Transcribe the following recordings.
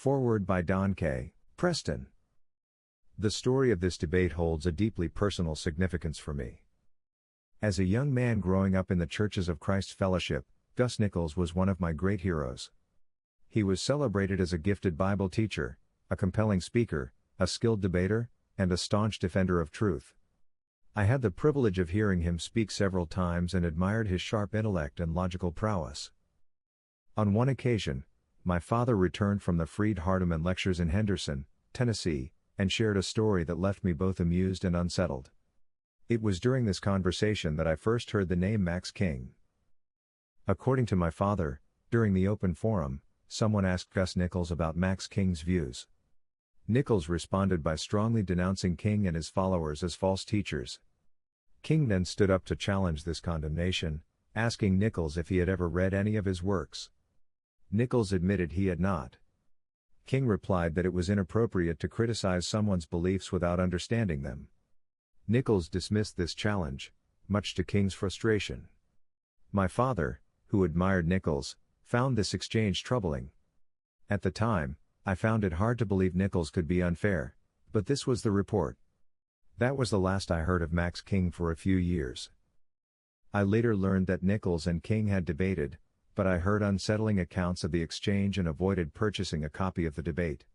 Foreword by Don K. Preston. The story of this debate holds a deeply personal significance for me. As a young man growing up in the Churches of Christ Fellowship, Gus Nicols was one of my great heroes. He was celebrated as a gifted Bible teacher, a compelling speaker, a skilled debater, and a staunch defender of truth. I had the privilege of hearing him speak several times and admired his sharp intellect and logical prowess. On one occasion, my father returned from the Freed Hardeman lectures in Henderson, Tennessee, and shared a story that left me both amused and unsettled. It was during this conversation that I first heard the name Max King. According to my father, during the open forum, someone asked Gus Nicols about Max King's views. Nicols responded by strongly denouncing King and his followers as false teachers. King then stood up to challenge this condemnation, asking Nicols if he had ever read any of his works. Nicols admitted he had not. King replied that it was inappropriate to criticize someone's beliefs without understanding them. Nicols dismissed this challenge, much to King's frustration. My father, who admired Nicols, found this exchange troubling. At the time, I found it hard to believe Nicols could be unfair, but this was the report. That was the last I heard of Max King for a few years. I later learned that Nicols and King had debated, but I heard unsettling accounts of the exchange and avoided purchasing a copy of the debate.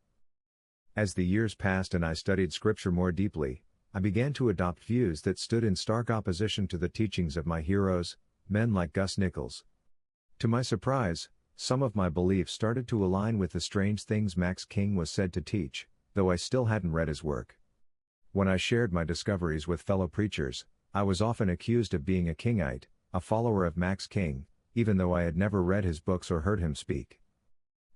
As the years passed and I studied Scripture more deeply, I began to adopt views that stood in stark opposition to the teachings of my heroes, men like Gus Nicols. To my surprise, some of my beliefs started to align with the strange things Max King was said to teach, though I still hadn't read his work. When I shared my discoveries with fellow preachers, I was often accused of being a Kingite, a follower of Max King, even though I had never read his books or heard him speak.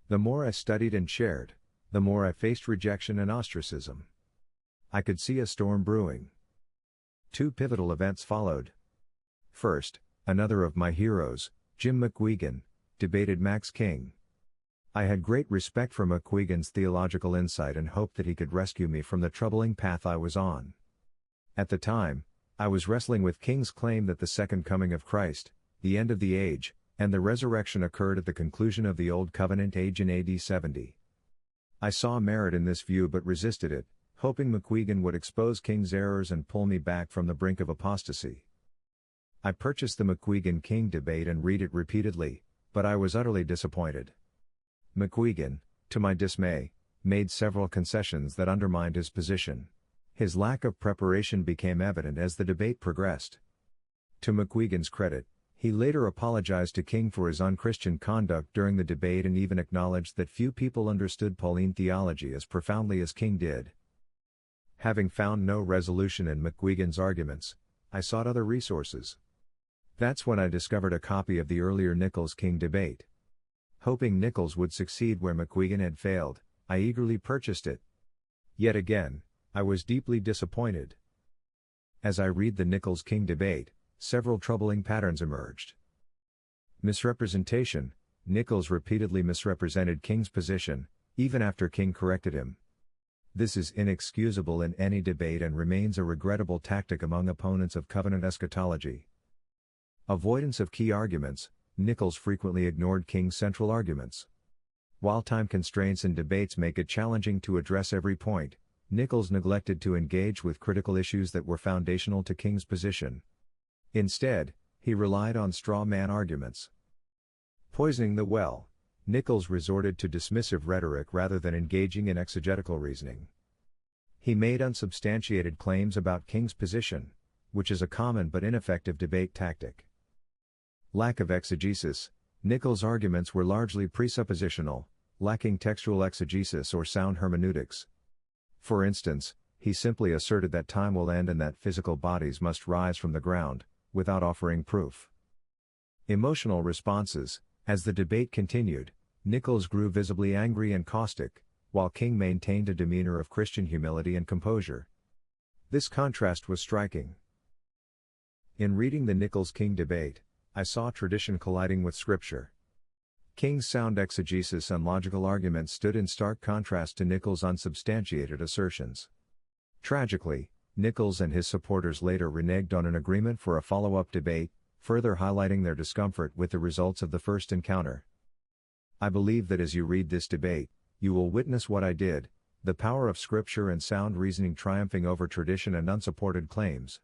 The more I studied and shared, the more I faced rejection and ostracism. I could see a storm brewing. Two pivotal events followed. First, another of my heroes, Jim McQuiggan, debated Max King. I had great respect for McQuiggan's theological insight and hoped that he could rescue me from the troubling path I was on. At the time, I was wrestling with King's claim that the second coming of Christ, the end of the age, and the resurrection occurred at the conclusion of the Old Covenant age in AD 70. I saw merit in this view but resisted it, hoping McQuiggan would expose King's errors and pull me back from the brink of apostasy. I purchased the McQuiggan-King debate and read it repeatedly, but I was utterly disappointed. McQuiggan, to my dismay, made several concessions that undermined his position. His lack of preparation became evident as the debate progressed. To McQuiggan's credit, he later apologized to King for his unchristian conduct during the debate and even acknowledged that few people understood Pauline theology as profoundly as King did. Having found no resolution in McQuiggan's arguments, I sought other resources. That's when I discovered a copy of the earlier Nicols-King debate. Hoping Nicols would succeed where McQuiggan had failed, I eagerly purchased it. Yet again, I was deeply disappointed. As I read the Nicols-King debate, several troubling patterns emerged. Misrepresentation: Nicols repeatedly misrepresented King's position, even after King corrected him. This is inexcusable in any debate and remains a regrettable tactic among opponents of covenant eschatology. Avoidance of key arguments: Nicols frequently ignored King's central arguments. While time constraints in debates make it challenging to address every point, Nicols neglected to engage with critical issues that were foundational to King's position. Instead, he relied on straw man arguments. Poisoning the well: Nicols resorted to dismissive rhetoric rather than engaging in exegetical reasoning. He made unsubstantiated claims about King's position, which is a common but ineffective debate tactic. Lack of exegesis: Nicols' arguments were largely presuppositional, lacking textual exegesis or sound hermeneutics. For instance, he simply asserted that time will end and that physical bodies must rise from the ground, without offering proof. Emotional responses: as the debate continued, Nicols grew visibly angry and caustic, while King maintained a demeanor of Christian humility and composure. This contrast was striking. In reading the Nicols-King debate, I saw tradition colliding with Scripture. King's sound exegesis and logical arguments stood in stark contrast to Nicols' unsubstantiated assertions. Tragically, Nicols and his supporters later reneged on an agreement for a follow-up debate, further highlighting their discomfort with the results of the first encounter. I believe that as you read this debate, you will witness what I did, the power of Scripture and sound reasoning triumphing over tradition and unsupported claims.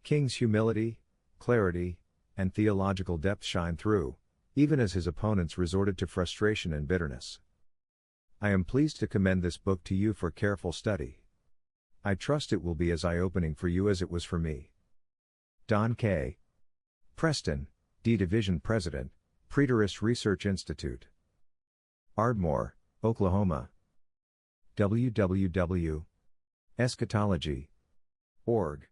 King's humility, clarity, and theological depth shine through, even as his opponents resorted to frustration and bitterness. I am pleased to commend this book to you for careful study. I trust it will be as eye-opening for you as it was for me. Don K. Preston, D. Division President, Preterist Research Institute. Ardmore, Oklahoma. www.eschatology.org